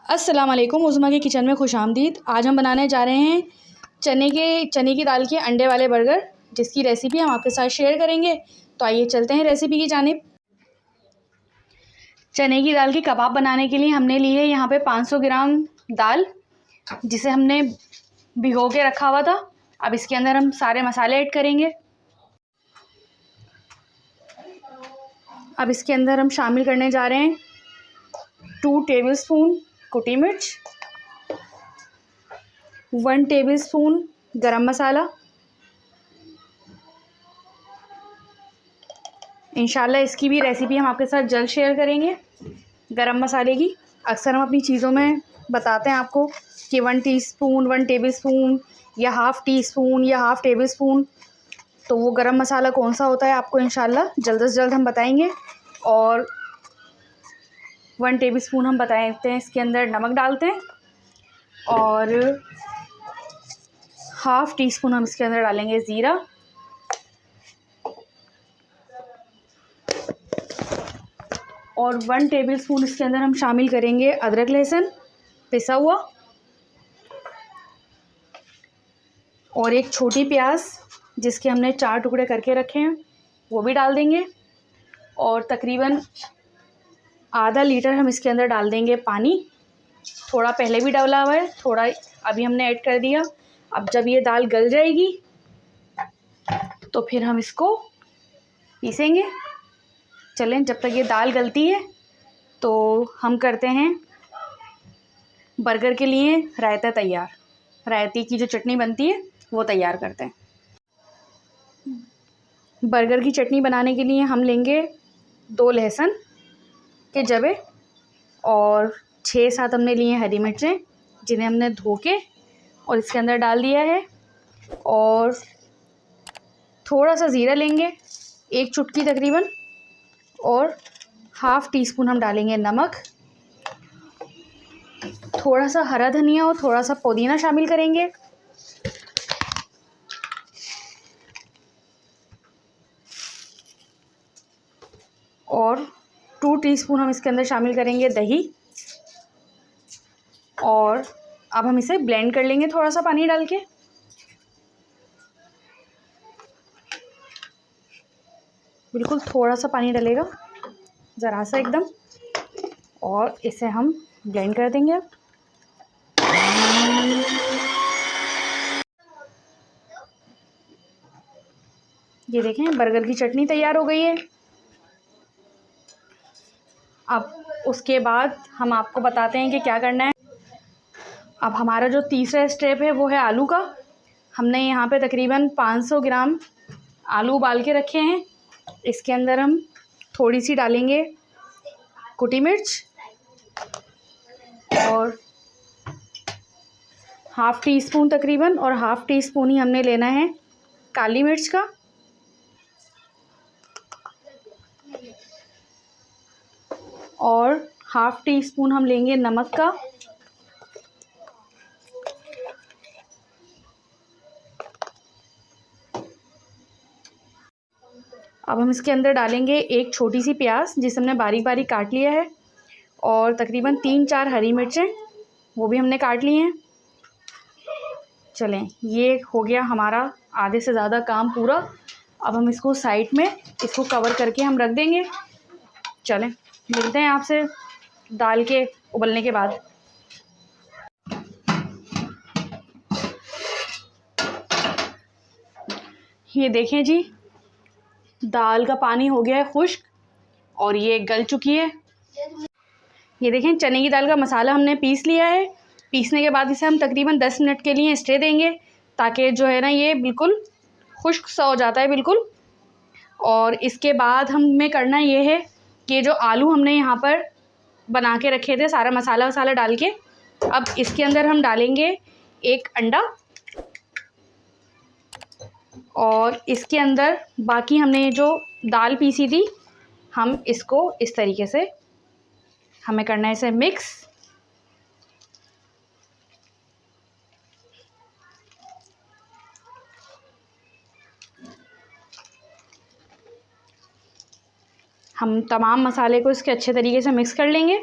अस्सलाम वालेकुम, उज़्मा के किचन में खुशामदीद। आज हम बनाने जा रहे हैं चने की दाल के अंडे वाले बर्गर, जिसकी रेसिपी हम आपके साथ शेयर करेंगे। तो आइए चलते हैं रेसिपी की जानिब। चने की दाल की कबाब बनाने के लिए हमने ली है यहाँ पे 500 ग्राम दाल, जिसे हमने भिगो के रखा हुआ था। अब इसके अंदर हम सारे मसाले ऐड करेंगे। अब इसके अंदर हम शामिल करने जा रहे हैं 2 टेबलस्पून कुटी मिर्च, 1 टेबलस्पून गरम मसाला। इंशाल्लाह इसकी भी रेसिपी हम आपके साथ जल्द शेयर करेंगे। गरम मसाले की अक्सर हम अपनी चीज़ों में बताते हैं आपको कि 1 टीस्पून, 1 टेबलस्पून या हाफ़ टी स्पून या हाफ़ टेबल स्पून। तो वो गरम मसाला कौन सा होता है आपको इंशाल्लाह जल्द से जल्द हम बताएंगे। और 1 टेबलस्पून हम बताते हैं इसके अंदर नमक डालते हैं, और हाफ़ टी स्पून हम इसके अंदर डालेंगे ज़ीरा, और 1 टेबलस्पून इसके अंदर हम शामिल करेंगे अदरक लहसुन पिसा हुआ, और एक छोटी प्याज जिसके हमने 4 टुकड़े करके रखे हैं वो भी डाल देंगे। और तकरीबन आधा लीटर हम इसके अंदर डाल देंगे पानी। थोड़ा पहले भी डाला हुआ है, थोड़ा अभी हमने ऐड कर दिया। अब जब ये दाल गल जाएगी तो फिर हम इसको पीसेंगे। चलें, जब तक ये दाल गलती है तो हम करते हैं बर्गर के लिए रायता तैयार। रायते की जो चटनी बनती है वो तैयार करते हैं। बर्गर की चटनी बनाने के लिए हम लेंगे 2 लहसुन के जबे, और 6-7 हमने लिए हरी मिर्चें, जिन्हें हमने धो के और इसके अंदर डाल दिया है। और थोड़ा सा ज़ीरा लेंगे, 1 चुटकी तकरीबन, और हाफ़ टी स्पून हम डालेंगे नमक। थोड़ा सा हरा धनिया और थोड़ा सा पुदीना शामिल करेंगे। और 2 टीस्पून हम इसके अंदर शामिल करेंगे दही। और अब हम इसे ब्लेंड कर लेंगे थोड़ा सा पानी डाल के। बिल्कुल थोड़ा सा पानी डलेगा, ज़रा सा एकदम, और इसे हम ब्लेंड कर देंगे। अब ये देखें, बर्गर की चटनी तैयार हो गई है। अब उसके बाद हम आपको बताते हैं कि क्या करना है। अब हमारा जो तीसरा स्टेप है वो है आलू का। हमने यहाँ पे तकरीबन 500 ग्राम आलू उबाल के रखे हैं। इसके अंदर हम थोड़ी सी डालेंगे कुटी मिर्च, और हाफ़ टी स्पून तकरीबन, और हाफ़ टी स्पून ही हमने लेना है काली मिर्च का। और हाफ़ टी स्पून हम लेंगे नमक का। अब हम इसके अंदर डालेंगे एक छोटी सी प्याज, जिसे हमने बारीक बारीक काट लिया है, और तकरीबन 3-4 हरी मिर्चें, वो भी हमने काट ली हैं। चलें, ये हो गया हमारा आधे से ज़्यादा काम पूरा। अब हम इसको साइड में इसको कवर करके हम रख देंगे। चलें, मिलते हैं आपसे दाल के उबलने के बाद। ये देखें जी, दाल का पानी हो गया है खुश्क, और ये गल चुकी है। ये देखें, चने की दाल का मसाला हमने पीस लिया है। पीसने के बाद इसे हम तकरीबन 10 मिनट के लिए स्टे देंगे, ताकि जो है ना ये बिल्कुल खुश्क सा हो जाता है बिल्कुल। और इसके बाद हमें करना ये है कि जो आलू हमने यहाँ पर बना के रखे थे सारा मसाला वसाला डाल के, अब इसके अंदर हम डालेंगे एक अंडा, और इसके अंदर बाकी हमने जो दाल पीसी थी हम इसको इस तरीके से हमें करना है इसे मिक्स। हम तमाम मसाले को इसके अच्छे तरीके से मिक्स कर लेंगे।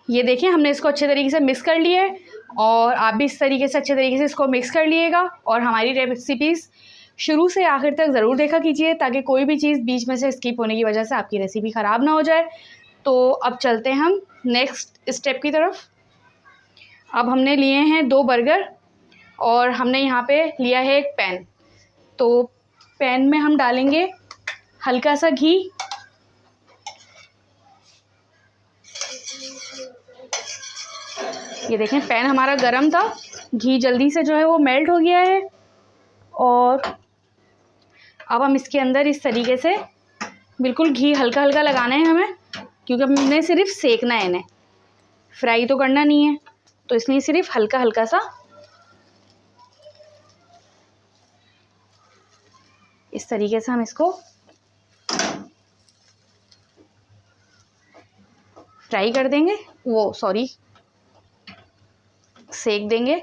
ये देखिए हमने इसको अच्छे तरीके से मिक्स कर लिया है, और आप भी इस तरीके से अच्छे तरीके से इसको मिक्स कर लिएगा। और हमारी रेसिपीज़ शुरू से आखिर तक ज़रूर देखा कीजिए, ताकि कोई भी चीज़ बीच में से स्किप होने की वजह से आपकी रेसिपी ख़राब ना हो जाए। तो अब चलते हैं हम नेक्स्ट स्टेप की तरफ। अब हमने लिए हैं 2 बर्गर, और हमने यहाँ पे लिया है एक पैन। तो पैन में हम डालेंगे हल्का सा घी। ये देखें पैन हमारा गरम था, घी जल्दी से जो है वो मेल्ट हो गया है। और अब हम इसके अंदर इस तरीके से बिल्कुल घी हल्का हल्का लगाना है हमें, क्योंकि हमने सिर्फ सेकना है इन्हें, फ्राई तो करना नहीं है। तो इसलिए सिर्फ हल्का हल्का सा इस तरीके से हम इसको फ्राई कर देंगे, सेक देंगे।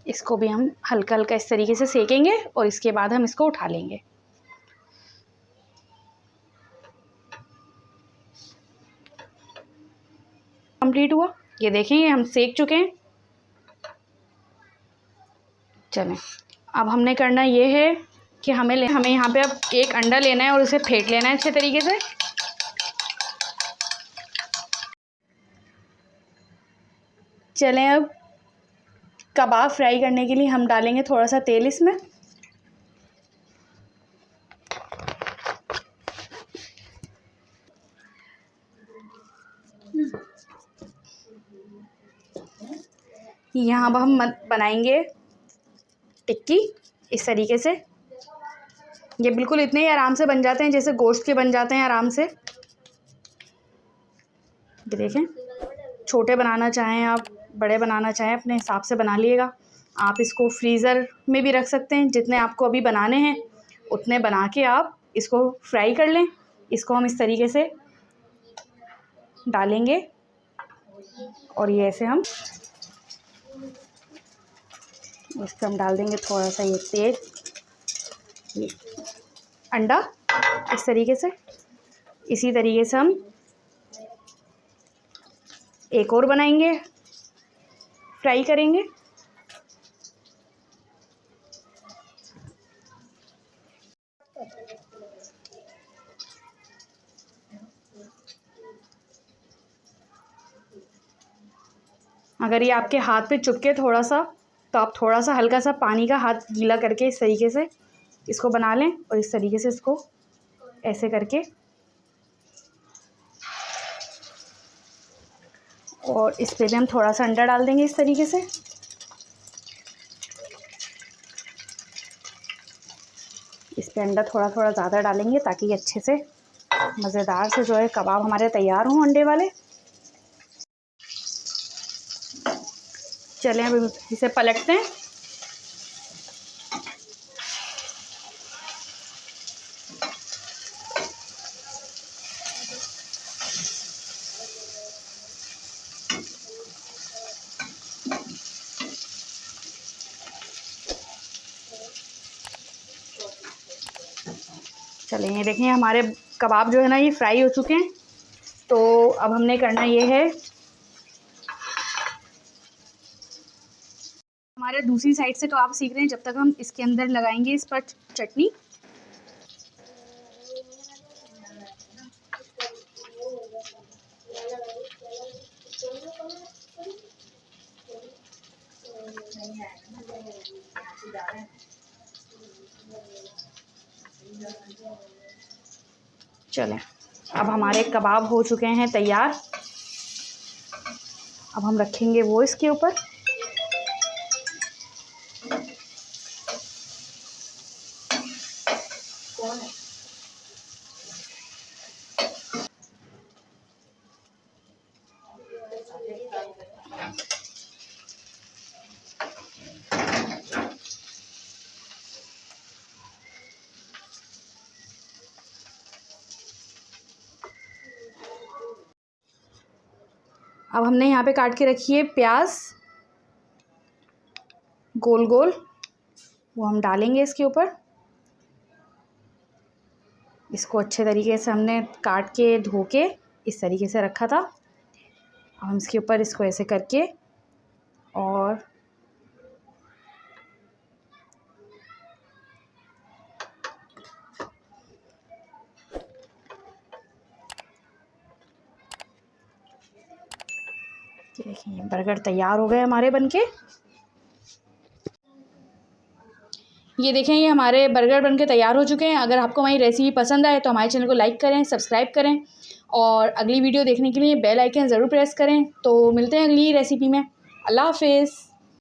इसको भी हम हल्का हल्का इस तरीके से सेकेंगे, और इसके बाद हम इसको उठा लेंगे। कंप्लीट हुआ, ये देखें ये हम सेक चुके हैं। चलें, अब हमने करना ये है कि हमें यहाँ पे अब एक अंडा लेना है और उसे फेंट लेना है अच्छे तरीके से। चलें, अब कबाब फ्राई करने के लिए हम डालेंगे थोड़ा सा तेल इसमें। यहाँ अब हम बनाएंगे टिक्की इस तरीके से। ये बिल्कुल इतने ही आराम से बन जाते हैं जैसे गोश्त के बन जाते हैं आराम से। ये देखें, छोटे बनाना चाहें आप, बड़े बनाना चाहें, अपने हिसाब से बना लिएगा। आप इसको फ्रीज़र में भी रख सकते हैं, जितने आपको अभी बनाने हैं उतने बना के आप इसको फ्राई कर लें। इसको हम इस तरीके से डालेंगे, और ये ऐसे हम इस पर हम डाल देंगे थोड़ा सा ये तेल, ये अंडा इस तरीके से। इसी तरीके से हम एक और बनाएंगे, फ्राई करेंगे। अगर ये आपके हाथ पे चुपके थोड़ा सा, तो आप थोड़ा सा हल्का सा पानी का हाथ गीला करके इस तरीके से इसको बना लें, और इस तरीके से इसको ऐसे करके, और इस पे भी हम थोड़ा सा अंडा डाल देंगे इस तरीके से। इस पे अंडा थोड़ा थोड़ा ज़्यादा डालेंगे ताकि ये अच्छे से मज़ेदार से जो है कबाब हमारे तैयार हों अंडे वाले। चलें, अब इसे पलटते हैं। चलें, ये देखें हमारे कबाब जो है ना ये फ्राई हो चुके हैं। तो अब हमने करना ये है, हमारे दूसरी साइड से तो आप सीख रहे हैं, जब तक हम इसके अंदर लगाएंगे इस पर चटनी। चलें, अब हमारे कबाब हो चुके हैं तैयार। अब हम रखेंगे वो इसके ऊपर। अब हमने यहाँ पे काट के रखी है प्याज गोल गोल, वो हम डालेंगे इसके ऊपर। इसको अच्छे तरीके से हमने काट के धो के इस तरीके से रखा था। हम इसके ऊपर इसको ऐसे करके और देखिए बर्गर तैयार हो गए हमारे बनके। ये देखें ये हमारे बर्गर बनके तैयार हो चुके हैं। अगर आपको हमारी रेसिपी पसंद आए तो हमारे चैनल को लाइक करें, सब्सक्राइब करें और अगली वीडियो देखने के लिए बेल आइकन ज़रूर प्रेस करें। तो मिलते हैं अगली रेसिपी में। अल्लाह हाफिज़।